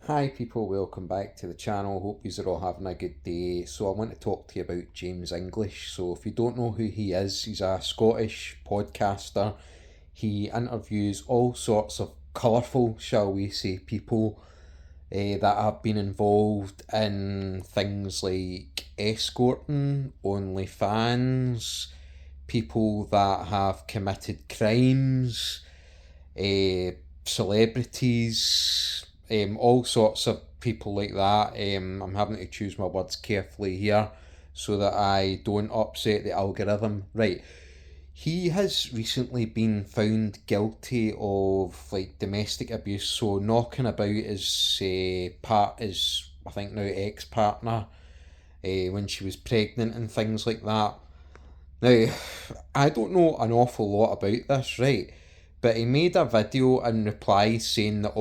Hi people, welcome back to the channel. Hope you are all having a good day. So I want to talk to you about James English. So if you don't know who he is, he's a Scottish podcaster. He interviews all sorts of colourful, shall we say, people that have been involved in things like escorting, OnlyFans, people that have committed crimes, uh, celebrities, all sorts of people like that. I'm having to choose my words carefully here so that I don't upset the algorithm. Right. He has recently been found guilty of like domestic abuse, so knocking about his I think now ex partner when she was pregnant and things like that. Now, I don't know an awful lot about this, right? But he made a video in reply saying that,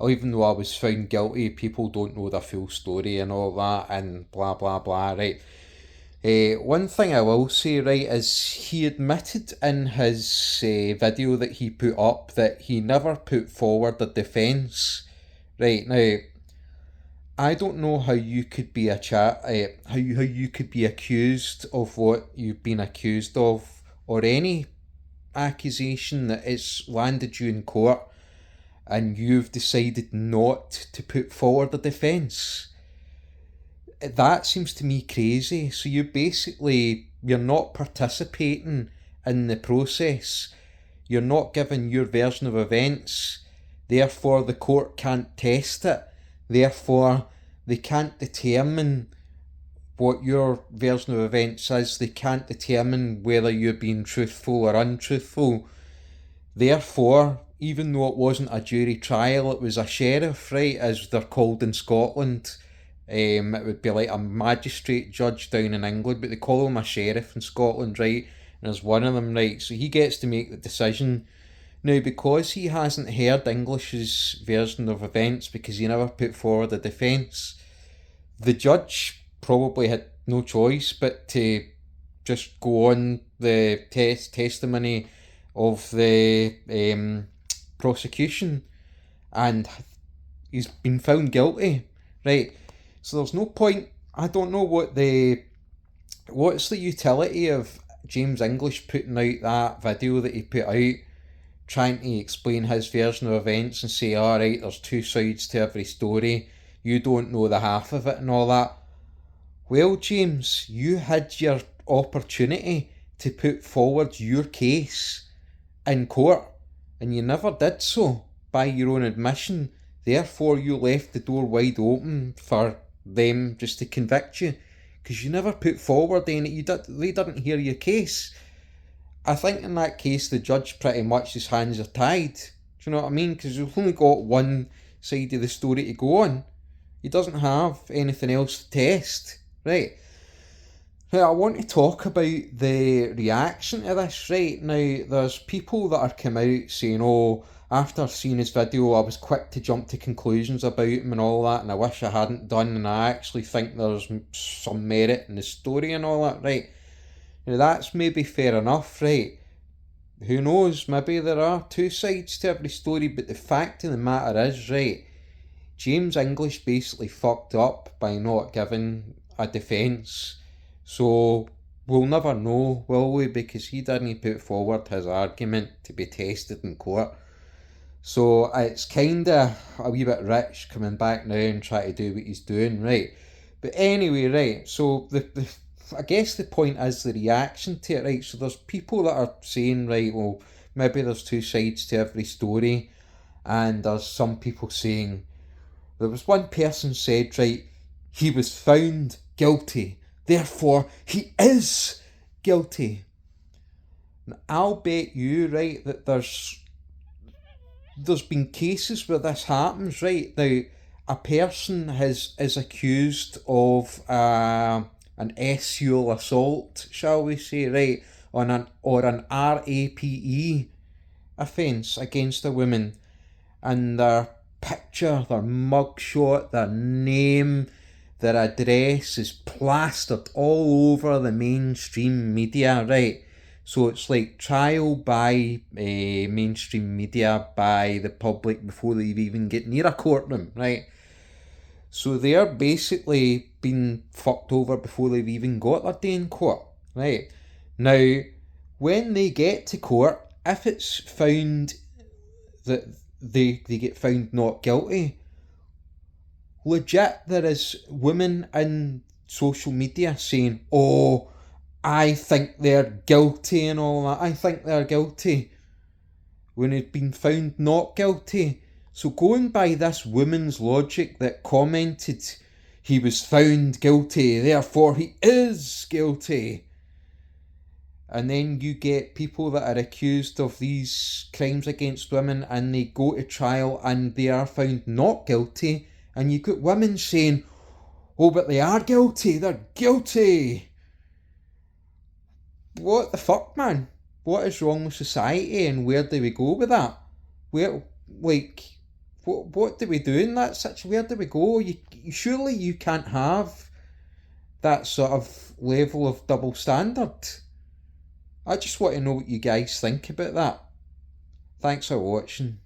even though I was found guilty, people don't know the full story and all that, and blah, blah, blah, right? One thing I will say, right, is he admitted in his video that he put up that he never put forward a defence. Right, now, I don't know how you could be how you could be accused of what you've been accused of, or any accusation that it's landed you in court, and you've decided not to put forward a defence. That seems to me crazy. So you're not participating in the process. You're not giving your version of events. Therefore, the court can't test it. Therefore, they can't determine what your version of events is. They can't determine whether you're being truthful or untruthful. Therefore, even though it wasn't a jury trial, it was a sheriff, right, as they're called in Scotland. It would be like a magistrate judge down in England, but they call him a sheriff in Scotland, right? And there's one of them, right? So he gets to make the decision. Now, because he hasn't heard English's version of events because he never put forward a defence, the judge probably had no choice but to just go on the testimony of the prosecution, and he's been found guilty, right? So there's no point. I don't know what's the utility of James English putting out that video that he put out, trying to explain his version of events and say, all right, there's two sides to every story. You don't know the half of it and all that. Well, James, you had your opportunity to put forward your case in court, and you never did so by your own admission. Therefore, you left the door wide open for them just to convict you because you never put forward any. They didn't hear your case. I think in that case, the judge pretty much his hands are tied. Do you know what I mean? Because you've only got one side of the story to go on. He doesn't have anything else to test, right? Now, I want to talk about the reaction to this, right? Now, there's people that are come out saying, after seeing his video, I was quick to jump to conclusions about him and all that, and I wish I hadn't done, and I actually think there's some merit in the story and all that, right? Now, that's maybe fair enough, right? Who knows? Maybe there are two sides to every story, but the fact of the matter is, right, James English basically fucked up by not giving a defence. So we'll never know, will we? Because he didn't put forward his argument to be tested in court. So it's kind of a wee bit rich coming back now and try to do what he's doing, right? But anyway, right, so I guess the point is the reaction to it, right? So there's people that are saying, right, well, maybe there's two sides to every story, and there's some people saying, there was one person said, right, he was found guilty, therefore he is guilty. And I'll bet you, right, that there's been cases where this happens, right? Now, a person is accused of an sexual assault, shall we say, right, on an RAPE offence against a woman, and their picture, their mugshot, their name, their address is plastered all over the mainstream media, right? So it's like trial by mainstream media, by the public before they even get near a courtroom, right? So they're basically been fucked over before they've even got their day in court. Right. Now, when they get to court, if it's found that they get found not guilty, legit there is women in social media saying, oh, I think they're guilty and all that. I think they're guilty. When they've been found not guilty. So going by this woman's logic that commented, he was found guilty, therefore he is guilty. And then you get people that are accused of these crimes against women and they go to trial and they are found not guilty. And you get women saying, oh, but they are guilty, they're guilty. What the fuck, man? What is wrong with society and where do we go with that? Where, like, what do we do in that situation? Where do we go? Surely you can't have that sort of level of double standard. I just want to know what you guys think about that. Thanks for watching.